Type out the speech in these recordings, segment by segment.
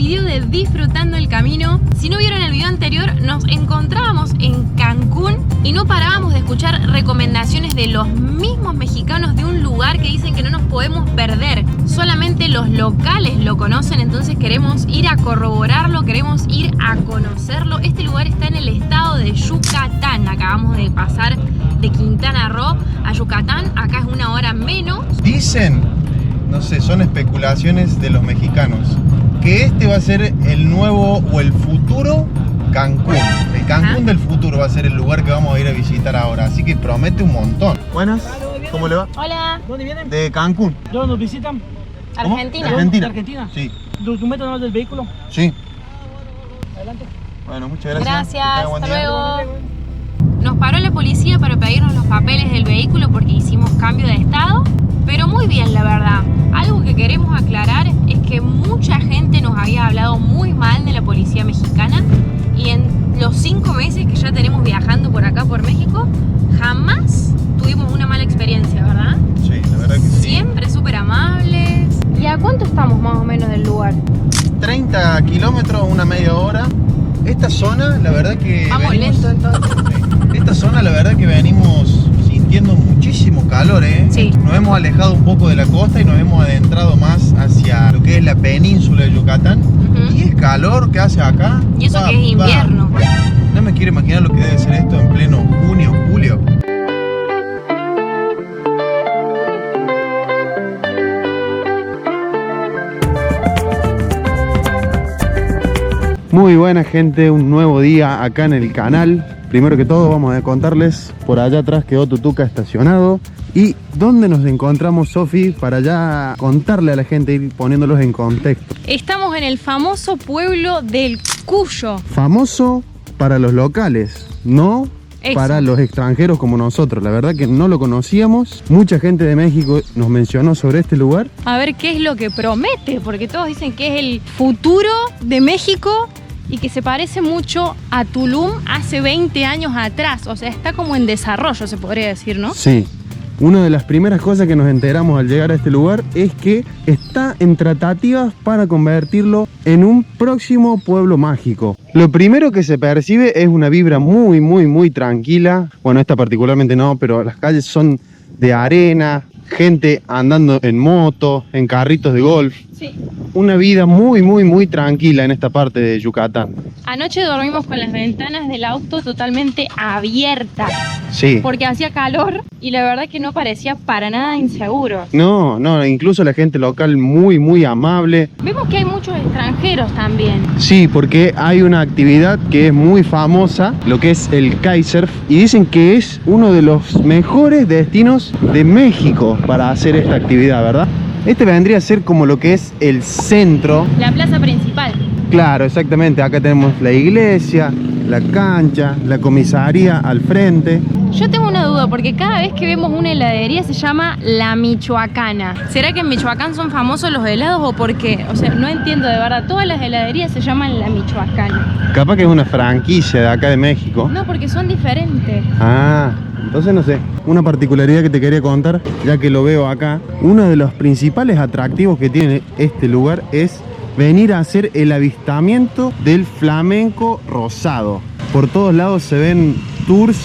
video de Disfrutando el Camino. Si no vieron el video anterior, nos encontrábamos en Cancún y no parábamos de escuchar recomendaciones de los mismos mexicanos de un lugar que dicen que no nos podemos perder. Solamente los locales lo conocen, entonces queremos ir a corroborarlo, queremos ir a conocerlo. Este lugar está en el estado de Yucatán. Acabamos de pasar de Quintana Roo a Yucatán. Acá es 1 hora menos. Dicen, no sé, son especulaciones de los mexicanos, que este va a ser el nuevo o el futuro Cancún. El Cancún del futuro va a ser el lugar que vamos a ir a visitar ahora, así que promete un montón. Buenas, ¿cómo le va? Hola. ¿Dónde vienen? De Cancún. ¿Dónde nos visitan? Argentina. Argentina. ¿De Argentina? Sí. ¿Documento nomás del vehículo? Sí. Adelante. Bueno, muchas gracias. Gracias, Que tenga buen hasta día. luego. Nos paró la policía para pedirnos los papeles del vehículo porque hicimos cambio de estado, pero muy bien, la verdad. Algo que queremos aclarar es que mucha gente nos había hablado muy mal de la policía mexicana y en los 5 meses que ya tenemos viajando por acá, por México, jamás tuvimos una mala experiencia, ¿verdad? Sí, la verdad que sí. Siempre súper amables. ¿Y a cuánto estamos más o menos del lugar? 30 kilómetros, una media hora. Esta zona, la verdad que Vamos lento entonces. Esta zona, la verdad que venimos sintiendo muchísimo calor, ¿eh? Sí. Nos hemos alejado un poco de la costa y nos hemos adentrado más hacia lo que es la península de Yucatán. Y el calor que hace acá. Y eso que es invierno. No me quiero imaginar lo que debe ser esto en pleno junio, julio. Muy buena gente, un nuevo día acá en el canal. Primero que todo vamos a contarles, por allá atrás quedó Tutuca estacionado. ¿Y dónde nos encontramos, Sofi? Para ya contarle a la gente, ir poniéndolos en contexto. Estamos en el famoso pueblo del Cuyo. Famoso para los locales, no Eso. para los extranjeros como nosotros. La verdad que no lo conocíamos. Mucha gente de México nos mencionó sobre este lugar. A ver qué es lo que promete, porque todos dicen que es el futuro de México y que se parece mucho a Tulum hace 20 años atrás. O sea, está como en desarrollo, se podría decir, ¿no? Sí. Una de las primeras cosas que nos enteramos al llegar a este lugar es que está en tratativas para convertirlo en un próximo pueblo mágico. Lo primero que se percibe es una vibra muy tranquila. Bueno, esta particularmente no, pero las calles son de arena, gente andando en moto, en carritos de golf. Sí. Una vida muy tranquila en esta parte de Yucatán. Anoche dormimos con las ventanas del auto totalmente abiertas, Sí. porque hacía calor y la verdad que no parecía para nada inseguro. No, incluso la gente local muy amable. Vemos que hay muchos extranjeros también. Sí, porque hay una actividad que es muy famosa, lo que es el kitesurf, y dicen que es uno de los mejores destinos de México para hacer esta actividad, ¿verdad? Este vendría a ser como lo que es el centro. La plaza principal. Claro, exactamente. Acá tenemos la iglesia, la cancha, la comisaría al frente. Yo tengo una duda, porque cada vez que vemos una heladería se llama La Michoacana. ¿Será que en Michoacán son famosos los helados o por qué? O sea, no entiendo de verdad. Todas las heladerías se llaman La Michoacana. Capaz que es una franquicia de acá de México. No, porque son diferentes. Ah, entonces no sé. Una particularidad que te quería contar, ya que lo veo acá. Uno de los principales atractivos que tiene este lugar es venir a hacer el avistamiento del flamenco rosado. Por todos lados se ven tours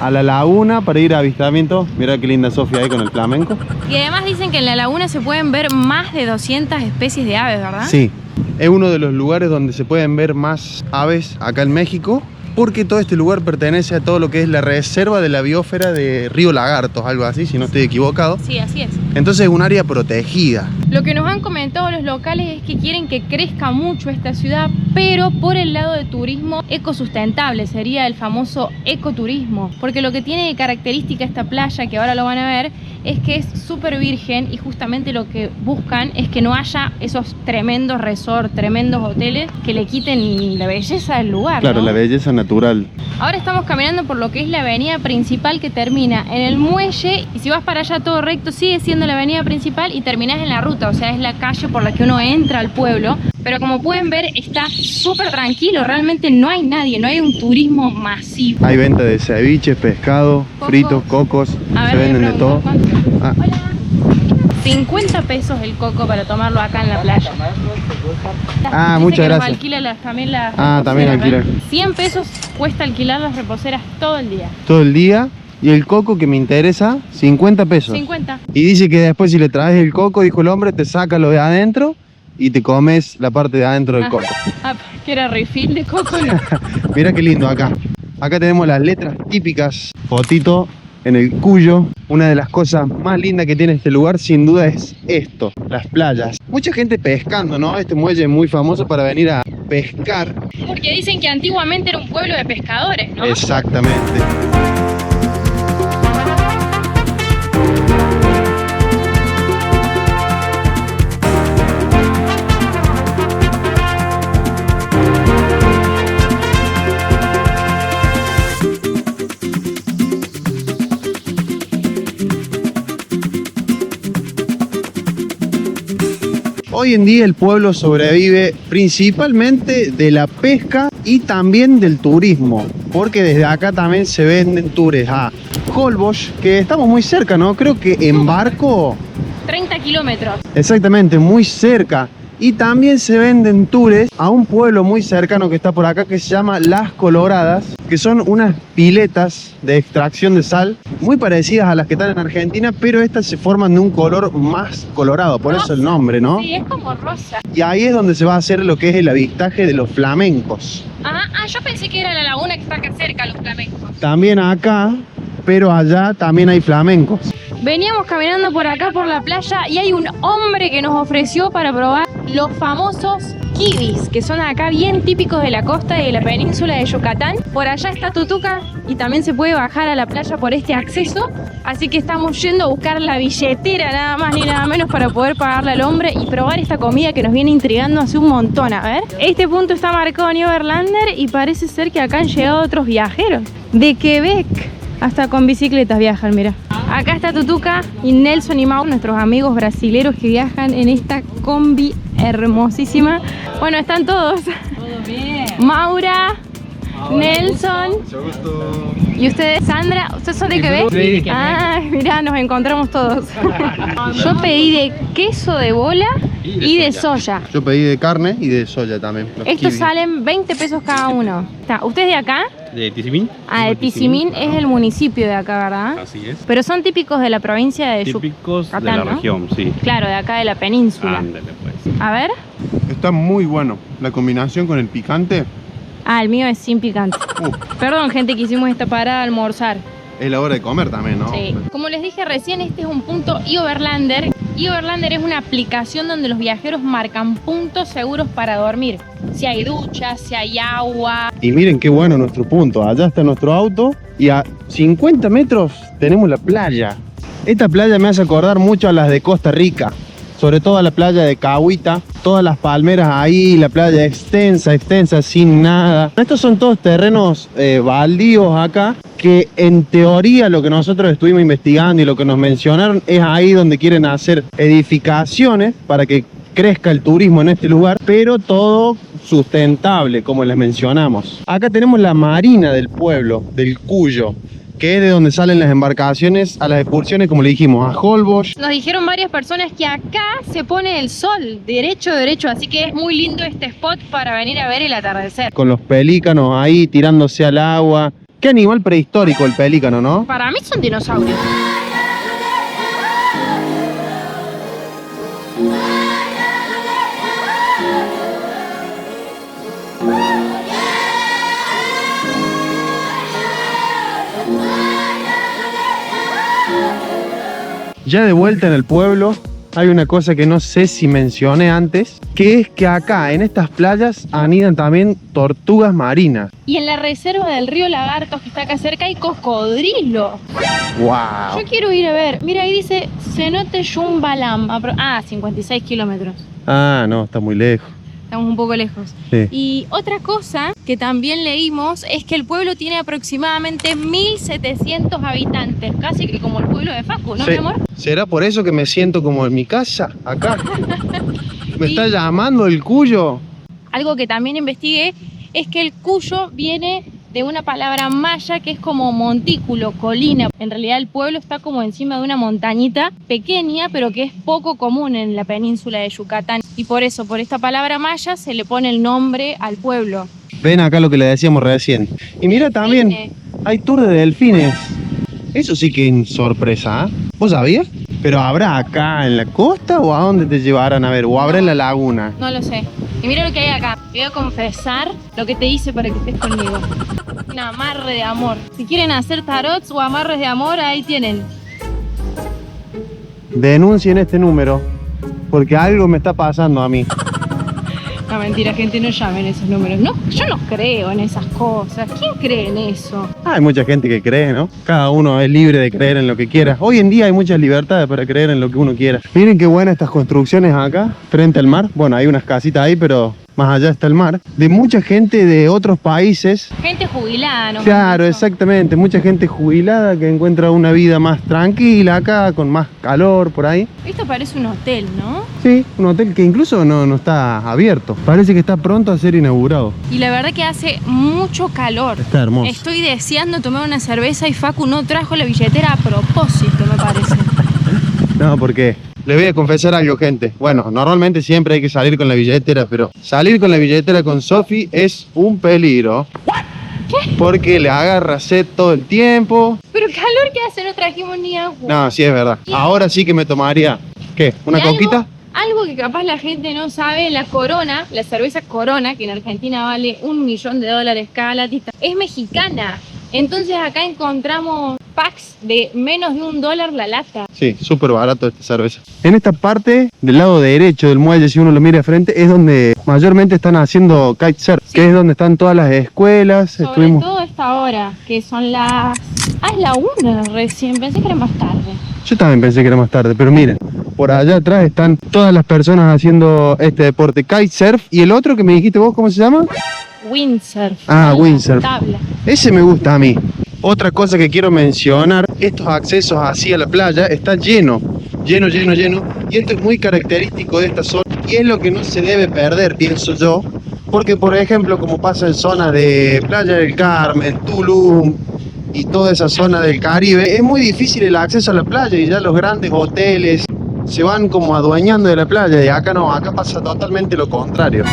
a la laguna para ir a avistamiento. Mira qué linda Sofía ahí con el flamenco. Y además dicen que en la laguna se pueden ver más de 200 especies de aves, ¿verdad? Sí, es uno de los lugares donde se pueden ver más aves acá en México, porque todo este lugar pertenece a todo lo que es la reserva de la biosfera de Río Lagartos, algo así, si no estoy equivocado. Sí, así es. Entonces es un área protegida. Lo que nos han comentado los locales es que quieren que crezca mucho esta ciudad, pero por el lado de turismo ecosustentable, sería el famoso ecoturismo. Porque lo que tiene de característica esta playa, que ahora lo van a ver, es que es súper virgen y justamente lo que buscan es que no haya esos tremendos resorts, tremendos hoteles que le quiten la belleza del lugar, Claro, ¿no? la belleza natural. Ahora estamos caminando por lo que es la avenida principal que termina en el muelle y si vas para allá todo recto sigue siendo la avenida principal y terminás en la ruta, o sea es la calle por la que uno entra al pueblo, pero como pueden ver está súper tranquilo, realmente no hay nadie, no hay un turismo masivo. Hay venta de ceviches, pescado, Cocos. fritos, cocos, A ver, se venden de todo. ¿cuánto? Ah, Hola. 50 pesos el coco para tomarlo acá en la playa. Ah, Dice muchas que nos gracias. alquila también las También reposeras, alquila. 100 pesos cuesta alquilar las reposeras todo el día. Todo el día. Y el coco que me interesa, 50 pesos. 50. Y dice que después si le traes el coco, dijo el hombre, te saca lo de adentro y te comes la parte de adentro del coco. Que era refill de coco, no. Mira qué lindo acá. Acá tenemos las letras típicas. Fotito en el Cuyo. Una de las cosas más lindas que tiene este lugar sin duda es esto, las playas. Mucha gente pescando, ¿no? Este muelle es muy famoso para venir a pescar. Porque dicen que antiguamente era un pueblo de pescadores, ¿no? Exactamente. Hoy en día el pueblo sobrevive principalmente de la pesca y también del turismo, porque desde acá también se venden tours a Holbox, que estamos muy cerca, ¿no? Creo que en barco, 30 kilómetros. exactamente, muy cerca. Y también se venden tours a un pueblo muy cercano que está por acá que se llama Las Coloradas, que son unas piletas de extracción de sal muy parecidas a las que están en Argentina, pero estas se forman de un color más colorado, por eso el nombre, ¿no? Sí, es como rosa. Y ahí es donde se va a hacer lo que es el avistaje de los flamencos. Yo pensé que era la laguna que está acá cerca, los flamencos. También acá, pero allá también hay flamencos. Veníamos caminando por acá por la playa y hay un hombre que nos ofreció para probar los famosos kibis, que son acá bien típicos de la costa y de la península de Yucatán. Por allá está Tutuca y también se puede bajar a la playa por este acceso. Así que estamos yendo a buscar la billetera nada más ni nada menos para poder pagarle al hombre y probar esta comida que nos viene intrigando hace un montón. A ver, este punto está marcado en Overlander y parece ser que acá han llegado otros viajeros de Quebec. Hasta con bicicletas viajan, mira. Acá está Tutuca y Nelson y Mau, nuestros amigos brasileros que viajan en esta combi hermosísima. Bueno, están todos. Todo bien. Maura, Nelson. ¿Y ustedes? Sandra, ¿ustedes son de Quebec? Sí. Mirá, nos encontramos todos. Yo pedí de queso de bola y de soya. Yo pedí de carne y de soya también. Estos kibis. salen 20 pesos cada uno. ¿Usted es de acá? ¿De Tizimín? El Tizimín es el municipio de acá, ¿verdad? Así es. Pero son típicos de la provincia de Típicos de Yucatán, la ¿no? región, sí. Claro, de acá de la península. Ándale, pues. A ver. Está muy bueno. La combinación con el picante. El mío es sin picante. Perdón, gente, que hicimos esta parada a almorzar. Es la hora de comer también, ¿no? Sí. Como les dije recién, este es un punto iOverlander. iOverlander es una aplicación donde los viajeros marcan puntos seguros para dormir. Si hay duchas, si hay agua. Y miren qué bueno nuestro punto. Allá está nuestro auto y a 50 metros tenemos la playa. Esta playa me hace acordar mucho a las de Costa Rica. Sobre todo a la playa de Cahuita. Todas las palmeras ahí, la playa extensa, sin nada. Estos son todos terrenos baldíos acá, que en teoría lo que nosotros estuvimos investigando y lo que nos mencionaron es ahí donde quieren hacer edificaciones para que crezca el turismo en este lugar, pero todo sustentable, como les mencionamos. Acá tenemos la marina del pueblo, del Cuyo, que es de donde salen las embarcaciones a las excursiones, como le dijimos, a Holbox. Nos dijeron varias personas que acá se pone el sol, derecho, así que es muy lindo este spot para venir a ver el atardecer. Con los pelícanos ahí tirándose al agua. Qué animal prehistórico el pelícano, ¿no? Para mí son dinosaurios. Ya de vuelta en el pueblo, hay una cosa que no sé si mencioné antes, que es que acá en estas playas anidan también tortugas marinas. Y en la reserva del río Lagartos, que está acá cerca, hay cocodrilos. ¡Wow! Yo quiero ir a ver. Mira, ahí dice Cenote Yumbalam. 56 kilómetros. Ah, no, está muy lejos. Estamos un poco lejos. Sí. Y otra cosa que también leímos es que el pueblo tiene aproximadamente 1700 habitantes, casi que como el pueblo de Facu, ¿no, Sí. mi amor? ¿Será por eso que me siento como en mi casa, acá? ¿Me está llamando el Cuyo? Algo que también investigué es que el Cuyo viene de una palabra maya que es como montículo, colina. En realidad el pueblo está como encima de una montañita pequeña, pero que es poco común en la península de Yucatán. Y por eso, por esta palabra maya, se le pone el nombre al pueblo. Ven acá lo que le decíamos recién. Y mira también, hay tour de delfines. Eso sí que es sorpresa, ¿eh? ¿Vos sabías? ¿Pero habrá acá en la costa o a dónde te llevarán a ver? ¿O habrá en la laguna? No lo sé. Y mira lo que hay acá. Te voy a confesar lo que te hice para que estés conmigo. Un amarre de amor. Si quieren hacer tarots o amarres de amor, ahí tienen. Denuncien este número, porque algo me está pasando a mí. No, mentira, gente, no llamen esos números. No, yo no creo en esas cosas. ¿Quién cree en eso? Hay mucha gente que cree, ¿no? Cada uno es libre de creer en lo que quiera. Hoy en día hay muchas libertades para creer en lo que uno quiera. Miren qué buenas estas construcciones acá, frente al mar. Bueno, hay unas casitas ahí, pero más allá está el mar. De mucha gente de otros países. Gente jubilada, ¿no? Claro, exactamente. Mucha gente jubilada que encuentra una vida más tranquila acá, con más calor por ahí. Esto parece un hotel, ¿no? Sí, un hotel que incluso no está abierto. Parece que está pronto a ser inaugurado. Y la verdad que hace mucho calor. Está hermoso. Estoy deseando tomar una cerveza y Facu no trajo la billetera a propósito, me parece. No, porque les voy a confesar algo, gente. Bueno, normalmente siempre hay que salir con la billetera, pero salir con la billetera con Sofi es un peligro. ¿Qué? Porque le agarra sed todo el tiempo. Pero calor que hace, no trajimos ni agua. No, sí es verdad. Ahora sí que me tomaría, ¿qué? ¿Una Y coquita? Algo que capaz la gente no sabe, la Corona, la cerveza Corona, que en Argentina vale $1 millón cada latita, es mexicana. Entonces acá encontramos packs de menos de $1 la lata. Sí, súper barato esta cerveza. En esta parte, del lado derecho del muelle, si uno lo mira de frente, es donde mayormente están haciendo kitesurf, Sí. que es donde están todas las escuelas. Sobre todo esta hora, que son las... Ah, es la 1 recién, pensé que era más tarde. Yo también pensé que era más tarde, pero miren, por allá atrás están todas las personas haciendo este deporte, kitesurf. Y el otro que me dijiste vos, ¿cómo se llama? Windsurf. Ah, windsurf. Tabla. Ese me gusta a mí. Otra cosa que quiero mencionar, estos accesos así a la playa están lleno. Y esto es muy característico de esta zona y es lo que no se debe perder, pienso yo. Porque, por ejemplo, como pasa en zonas de Playa del Carmen, Tulum y toda esa zona del Caribe, es muy difícil el acceso a la playa y ya los grandes hoteles se van como adueñando de la playa y acá no, acá pasa totalmente lo contrario.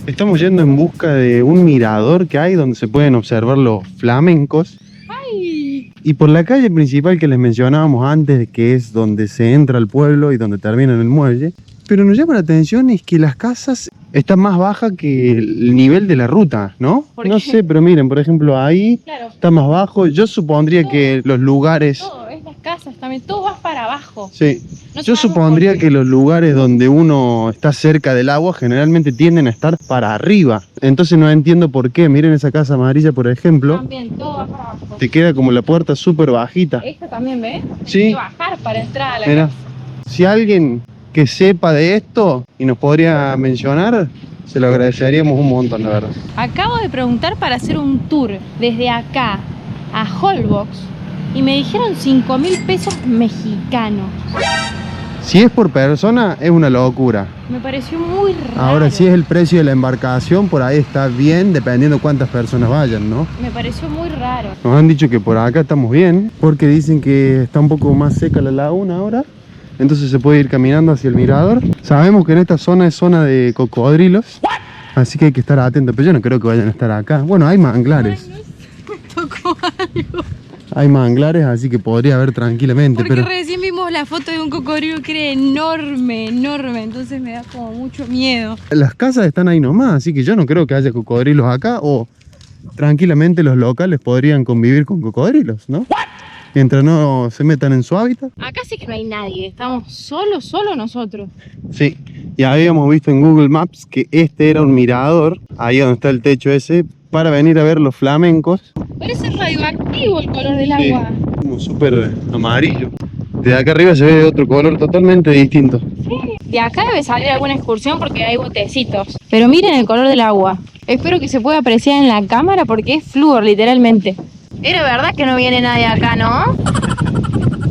Estamos yendo en busca de un mirador que hay donde se pueden observar los flamencos. ¡Ay! Y por la calle principal que les mencionábamos antes, que es donde se entra al pueblo y donde termina en el muelle. Pero nos llama la atención es que las casas están más bajas que el nivel de la ruta, ¿no? ¿Por No qué? sé, pero miren, por ejemplo, ahí Claro. está más bajo. Yo supondría que los lugares... Todo, es las casas también, todo va para abajo. Sí, No yo sabemos supondría por qué. que los lugares donde uno está cerca del agua generalmente tienden a estar para arriba. Entonces no entiendo por qué. Miren esa casa amarilla, por ejemplo. También, todo va para abajo. Te queda como la puerta súper bajita. Esta también, ¿ves? Sí. Hay que bajar para entrar a la Mira, casa. si alguien que sepa de esto y nos podría mencionar, se lo agradeceríamos un montón, la verdad. Acabo de preguntar para hacer un tour desde acá a Holbox y me dijeron 5.000 pesos mexicanos. Si es por persona, es una locura. Me pareció muy raro. Ahora, si es el precio de la embarcación, por ahí está bien, dependiendo cuántas personas vayan, ¿no? Me pareció muy raro. Nos han dicho que por acá estamos bien, porque dicen que está un poco más seca la laguna ahora. Entonces se puede ir caminando hacia el mirador. Sabemos que en esta zona es zona de cocodrilos, así que hay que estar atentos. Pero yo no creo que vayan a estar acá. Bueno, hay manglares. Ay, no sé, me tocó algo. Hay manglares, así que podría haber tranquilamente. Porque Pero recién vimos la foto de un cocodrilo que era enorme, enorme. Entonces me da como mucho miedo. las casas están ahí nomás, así que yo no creo que haya cocodrilos acá. O tranquilamente los locales podrían convivir con cocodrilos, ¿no? Mientras no se metan en su hábitat. Acá sí que no hay nadie. Estamos solo nosotros. Sí, y habíamos visto en Google Maps que este era un mirador, ahí donde está el techo ese, para venir a ver los flamencos. Parece radioactivo el color del Sí, agua. como súper amarillo. Desde acá arriba se ve de otro color totalmente distinto. Sí. De acá debe salir alguna excursión porque hay botecitos. Pero miren el color del agua. Espero que se pueda apreciar en la cámara porque es flúor, literalmente. Era verdad que no viene nadie acá, ¿no?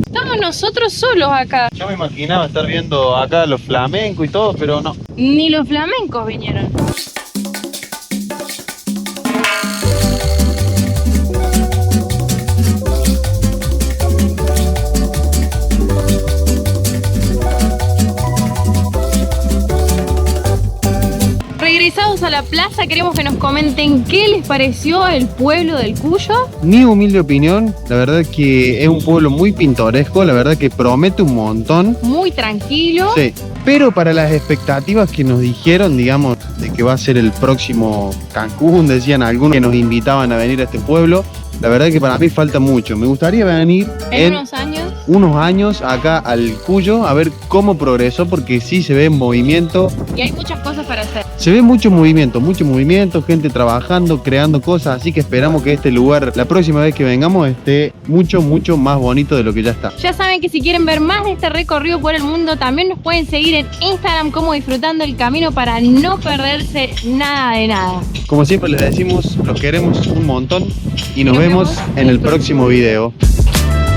Estamos nosotros solos acá. Yo me imaginaba estar viendo acá los flamencos y todo, pero no. Ni los flamencos vinieron. Regresados a la plaza, queremos que nos comenten qué les pareció el pueblo del Cuyo. Mi humilde opinión, la verdad que es un pueblo muy pintoresco, la verdad que promete un montón. Muy tranquilo. Sí, pero para las expectativas que nos dijeron, digamos, de que va a ser el próximo Cancún, decían algunos que nos invitaban a venir a este pueblo, la verdad que para mí falta mucho. Me gustaría venir En unos años acá al Cuyo a ver cómo progresó, porque sí se ve en movimiento. y hay muchas cosas para hacer. Se ve mucho movimiento, gente trabajando, creando cosas, así que esperamos que este lugar, la próxima vez que vengamos, esté mucho más bonito de lo que ya está. Ya saben que si quieren ver más de este recorrido por el mundo, también nos pueden seguir en Instagram como Disfrutando el Camino para no perderse nada de nada. Como siempre les decimos, los queremos un montón y nos vemos en el próximo video.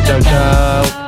Chau, chau.